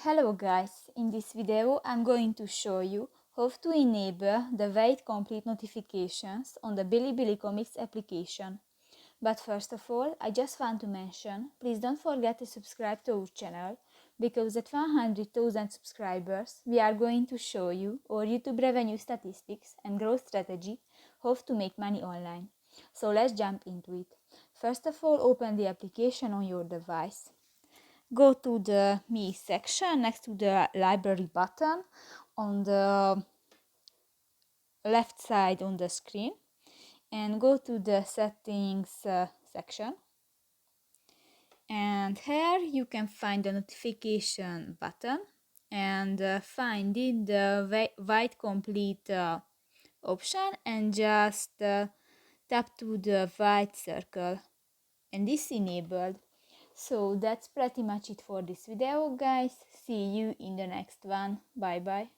Hello guys, in this video I'm going to show you how to enable the wait complete notifications on the Bilibili Comics application. But first of all, I just want to mention, please don't forget to subscribe to our channel, because at 100,000 subscribers we are going to show you our YouTube revenue statistics and growth strategy, how to make money online. So let's jump into it. First of all, open the application on your device. Go to the Me section next to the library button on the left side on the screen and go to the settings section, and here you can find the notification button and find in the white complete option and just tap to the white circle and this enabled. So that's pretty much it for this video guys. See you in the next one. Bye bye.